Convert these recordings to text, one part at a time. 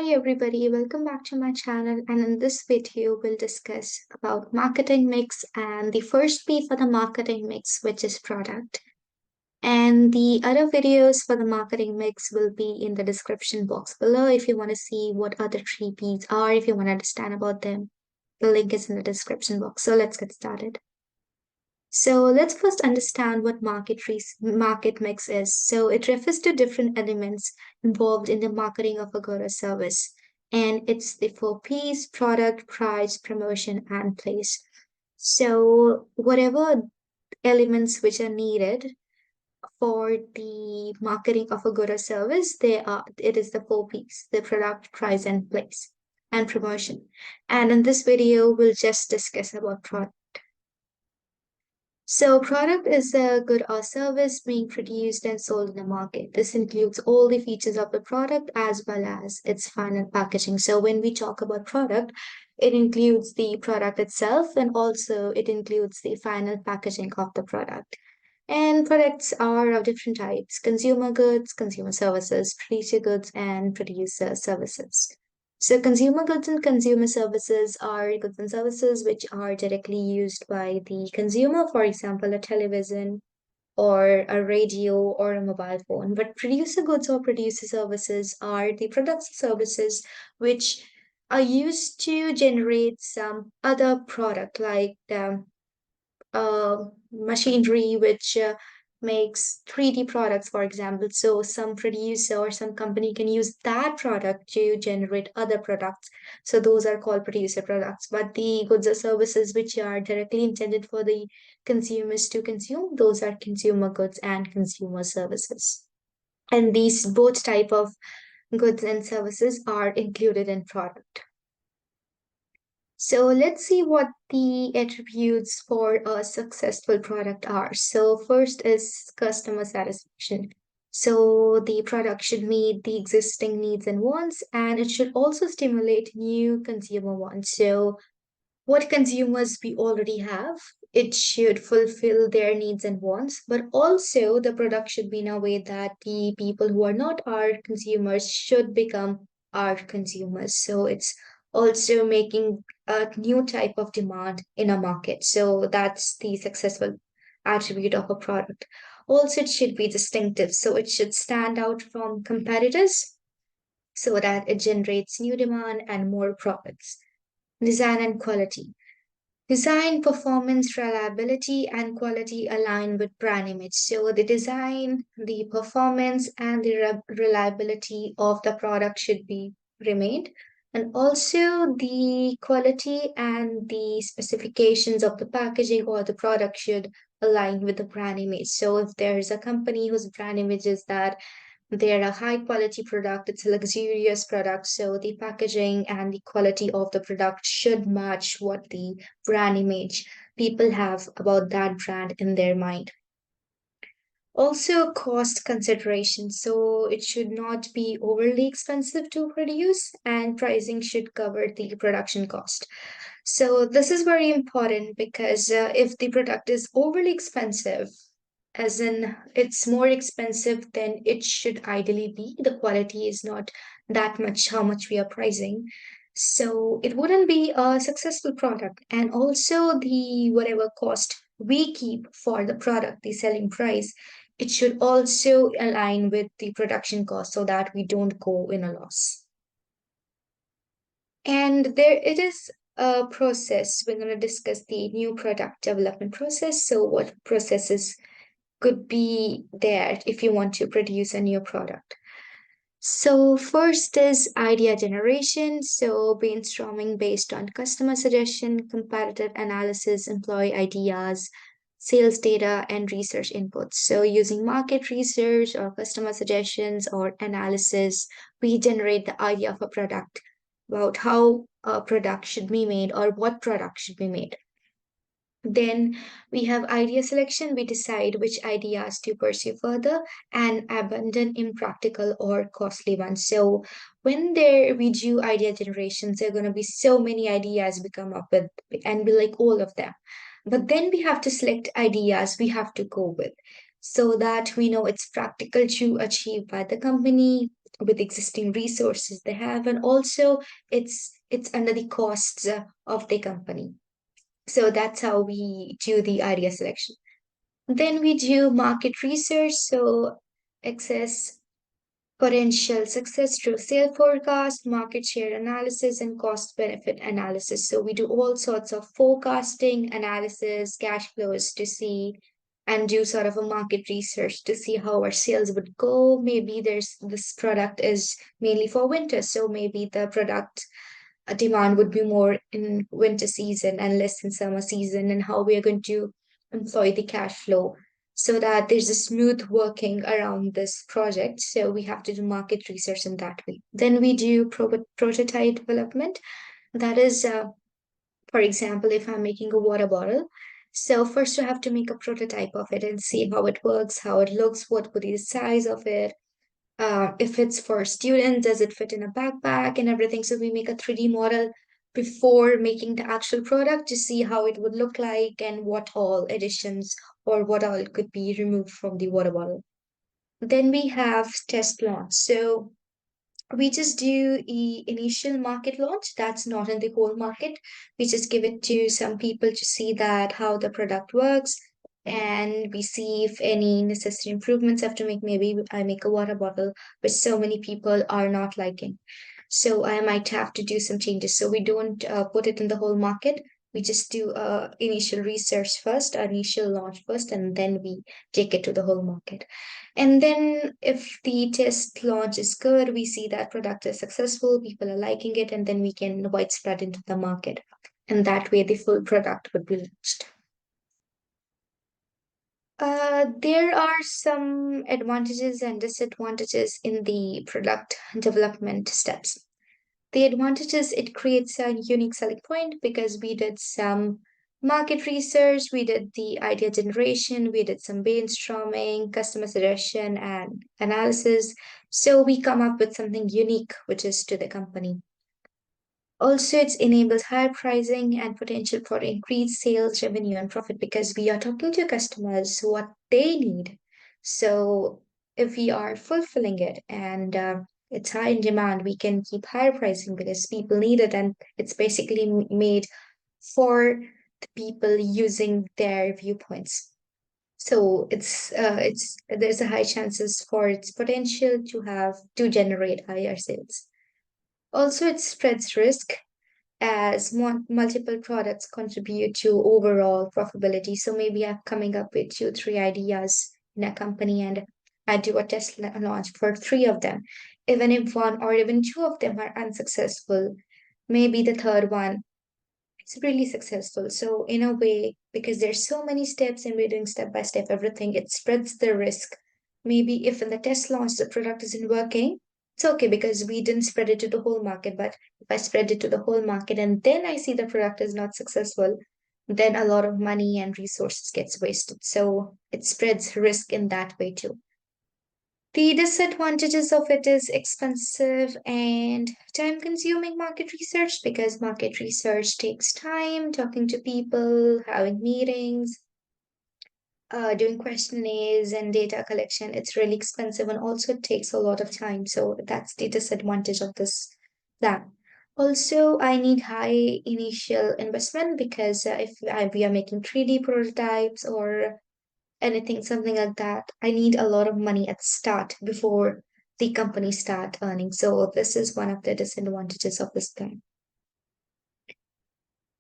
Hi everybody, welcome back to my channel, and in this video we'll discuss about marketing mix and the first P for the marketing mix, which is product. And the other videos for the marketing mix will be in the description box below if you want to see what other three P's are, if you want to understand about them. The link is in the description box. So let's get started. So let's first understand what market mix is. So it refers to different elements involved in the marketing of a good or service. And it's the four P's: product, price, promotion, and place. So whatever elements which are needed for the marketing of a good or service, it is the four P's: the product, price, and place, and promotion. And in this video, we'll just discuss about product. So, product is a good or service being produced and sold in the market. This includes all the features of the product as well as its final packaging. So, when we talk about product, it includes the product itself and also it includes the final packaging of the product. And products are of different types: consumer goods, consumer services, producer goods, and producer services. So, consumer goods and consumer services are goods and services which are directly used by the consumer, for example, a television or a radio or a mobile phone. But producer goods or producer services are the products and services which are used to generate some other product like machinery which makes 3D products, for example. So some producer or some company can use that product to generate other products. So those are called producer products. But the goods or services which are directly intended for the consumers to consume, those are consumer goods and consumer services. And these both type of goods and services are included in product. So let's see what the attributes for a successful product are. So first is customer satisfaction. So the product should meet the existing needs and wants, and it should also stimulate new consumer wants. So what consumers we already have, it should fulfill their needs and wants, but also the product should be in a way that the people who are not our consumers should become our consumers. So it's also making a new type of demand in a market. So that's the successful attribute of a product. Also, it should be distinctive. So it should stand out from competitors so that it generates new demand and more profits. Design and quality. Design, performance, reliability, and quality align with brand image. So the design, the performance, and the reliability of the product should be remained. And also the quality and the specifications of the packaging or the product should align with the brand image. So if there's a company whose brand image is that they're a high quality product, it's a luxurious product, so the packaging and the quality of the product should match what the brand image people have about that brand in their mind. Also, cost consideration. So it should not be overly expensive to produce, and pricing should cover the production cost. So this is very important because if the product is overly expensive, as in it's more expensive than it should ideally be, the quality is not that much how much we are pricing. So it wouldn't be a successful product. And also the whatever cost we keep for the product, the selling price, it should also align with the production cost so that we don't go in a loss. And there it is a process. We're going to discuss the new product development process. So what processes could be there if you want to produce a new product. So, first is idea generation. So, brainstorming based on customer suggestion, comparative analysis, employee ideas, sales data, and research inputs. So, using market research or customer suggestions or analysis, we generate the idea of a product about how a product should be made or what product should be made. Then we have idea selection. We decide which ideas to pursue further and abandon impractical or costly ones. So when there we do idea generations, there are going to be so many ideas we come up with, and we like all of them. But then we have to select ideas we have to go with so that we know it's practical to achieve by the company with existing resources they have, and also it's under the costs of the company. So that's how we do the idea selection. Then we do market research, so access potential success through sales forecast, market share analysis, and cost benefit analysis. So we do all sorts of forecasting analysis, cash flows to see and do sort of a market research to see how our sales would go. Maybe there's this product is mainly for winter, so maybe the product demand would be more in winter season and less in summer season, and how we are going to employ the cash flow so that there's a smooth working around this project. So we have to do market research in that way. Then we do prototype development. That is, for example, if I'm making a water bottle, so first you have to make a prototype of it and see how it works, how it looks, what would be the size of it, if it's for students, does it fit in a backpack and everything. So we make a 3D model before making the actual product to see how it would look like and what all additions or what all could be removed from the water bottle. Then we have test launch. So we just do initial market launch. That's not in the whole market. We just give it to some people to see that how the product works, and we see if any necessary improvements have to make. Maybe I make a water bottle which so many people are not liking, so I might have to do some changes. So we don't put it in the whole market. We just do initial research first, initial launch first, and then we take it to the whole market. And then if the test launch is good, we see that product is successful, people are liking it, and then we can widespread into the market. And that way the full product would be launched. There are some advantages and disadvantages in the product development steps. The advantage is it creates a unique selling point because we did some market research, we did the idea generation, we did some brainstorming, customer suggestion, and analysis. So we come up with something unique, which is to the company. Also, it enables higher pricing and potential for increased sales, revenue, and profit because we are talking to customers what they need. So, if we are fulfilling it and it's high in demand, we can keep higher pricing because people need it, and it's basically made for the people using their viewpoints. So it's there's a high chances for its potential to have to generate higher sales. Also, it spreads risk as multiple products contribute to overall profitability. So maybe I'm coming up with two, three ideas in a company and I do a test launch for three of them. Even if one or even two of them are unsuccessful, maybe the third one is really successful. So in a way, because there's so many steps and we're doing step by step everything, it spreads the risk. Maybe if in the test launch the product isn't working, it's okay because we didn't spread it to the whole market. But if I spread it to the whole market and then I see the product is not successful, then a lot of money and resources gets wasted. So it spreads risk in that way too. The disadvantages of it is expensive and time consuming market research because market research takes time, talking to people, having meetings, doing questionnaires and data collection. It's really expensive and also it takes a lot of time. So that's the disadvantage of this plan. Also, I need high initial investment because we are making 3D prototypes or anything, something like that, I need a lot of money at start before the company start earning. So this is one of the disadvantages of this plan.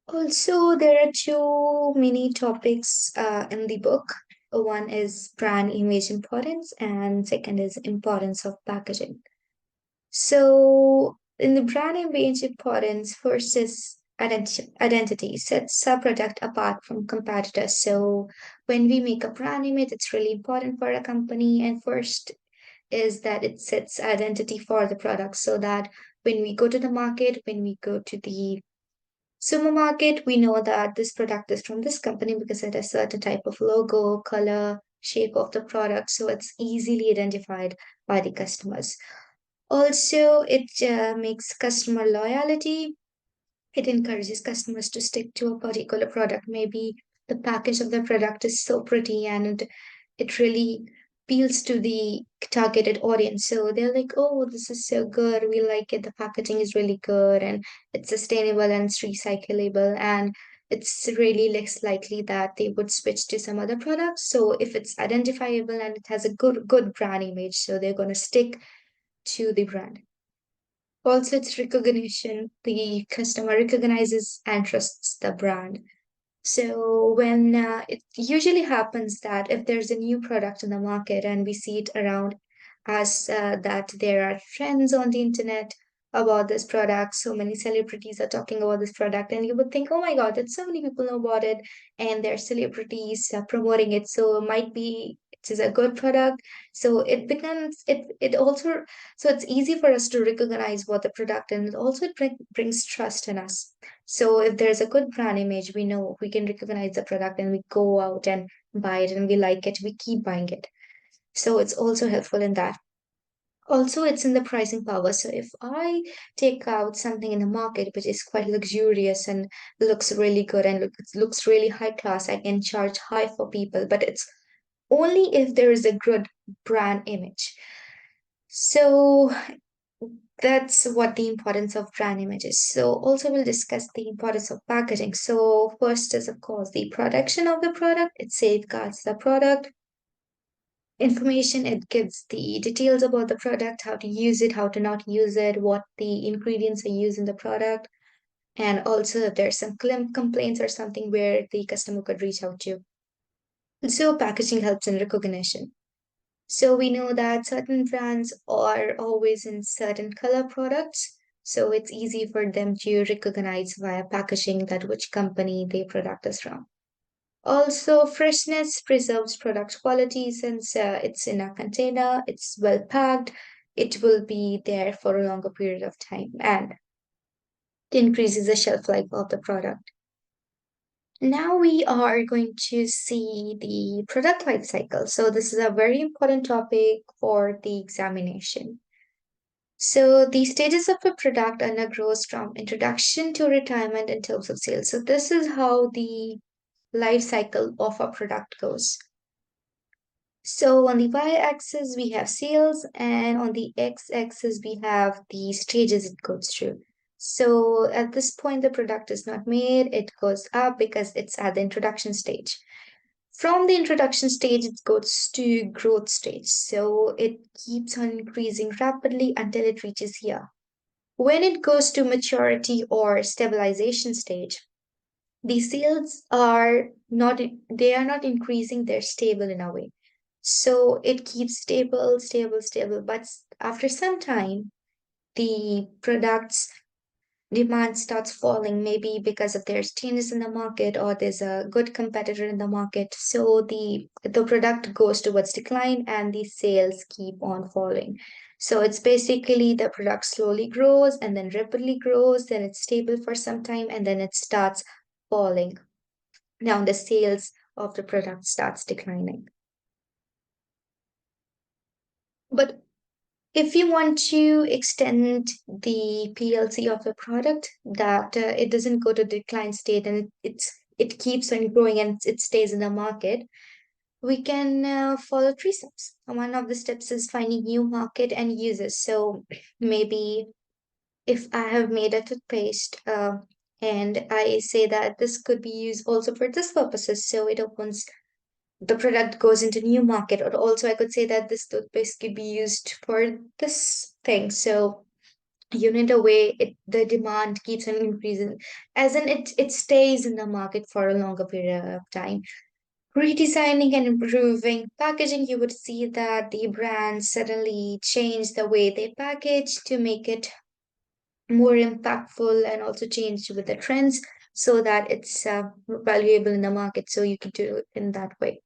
Also, there are two mini topics in the book. One is brand image importance, and second is importance of packaging. So, in the brand image importance, first is identity, sets a product apart from competitors. So, when we make a brand image, it's really important for a company. And first is that it sets identity for the product so that when we go to the market, when we go to the supermarket, we know that this product is from this company because it has certain type of logo, color, shape of the product. So, it's easily identified by the customers. Also, it makes customer loyalty. It encourages customers to stick to a particular product. Maybe the package of the product is so pretty, and it really appeals to the targeted audience. So they're like, oh, this is so good. We like it. The packaging is really good and it's sustainable and it's recyclable. And it's really less likely that they would switch to some other products. So if it's identifiable and it has a good brand image, so they're gonna stick to the brand. Also, it's recognition. The customer recognizes and trusts the brand. So when it usually happens that if there's a new product in the market and we see it around us, that there are trends on the internet about this product, so many celebrities are talking about this product, and you would think, oh my God, that so many people know about it, and there are celebrities promoting it, so it might be it is a good product. So it becomes it also so it's easy for us to recognize what the product, and it also brings trust in us. So if there's a good brand image, we know we can recognize the product and we go out and buy it and we like it, we keep buying it. So it's also helpful in that. Also, it's in the pricing power. So if I take out something in the market which is quite luxurious and looks really good and looks really high class, I can charge high for people, but it's only if there is a good brand image. So that's what the importance of brand image is. So also we'll discuss the importance of packaging. So first is of course the production of the product. It safeguards the product information. It gives the details about the product, how to use it, how to not use it, what the ingredients are used in the product. And also if there's some complaints or something where the customer could reach out to. So packaging helps in recognition. So we know that certain brands are always in certain color products. So it's easy for them to recognize via packaging that which company their product is from. Also, freshness preserves product quality since it's in a container, it's well packed, it will be there for a longer period of time and it increases the shelf life of the product. Now we are going to see the product life cycle. So this is a very important topic for the examination. So the stages of a product undergoes from introduction to retirement in terms of sales. So this is how the life cycle of a product goes. So on the y-axis we have sales, and on the x-axis we have the stages it goes through. So at this point the product is not made, it goes up because it's at the introduction stage. From the introduction stage, it goes to growth stage. So it keeps on increasing rapidly until it reaches here. When it goes to maturity or stabilization stage, the sales are not they are not increasing, they're stable in a way. So it keeps stable, stable, stable. But after some time, the products demand starts falling, maybe because of there's changes in the market or there's a good competitor in the market. So the product goes towards decline and the sales keep on falling. So it's basically the product slowly grows and then rapidly grows, then it's stable for some time and then it starts falling. Now the sales of the product starts declining. But if you want to extend the PLC of the product, that it doesn't go to decline state and it keeps on growing and it stays in the market, we can follow three steps. One of the steps is finding new market and users. So maybe if I have made a toothpaste and I say that this could be used also for this purposes, so it opens the product goes into new market. Or also I could say that this toothpaste could be used for this thing. So in a way the demand keeps on increasing, as in it stays in the market for a longer period of time. Redesigning and improving packaging, you would see that the brands suddenly change the way they package to make it more impactful and also change with the trends so that it's valuable in the market, so you can do it in that way.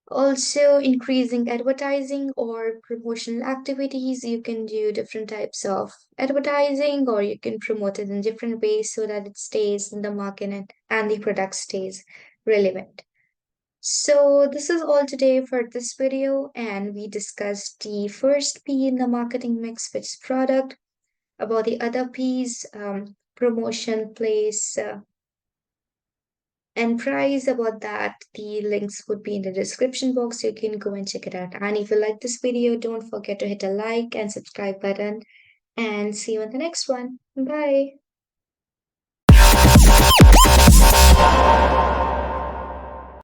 Also, increasing advertising or promotional activities. You can do different types of advertising or you can promote it in different ways so that it stays in the market and the product stays relevant. So, this is all today for this video, and we discussed the first P in the marketing mix, which is product, about the other P's, promotion, place, And price about that, the links would be in the description box. You can go and check it out. And if you like this video, don't forget to hit a like and subscribe button. And see you in the next one. Bye.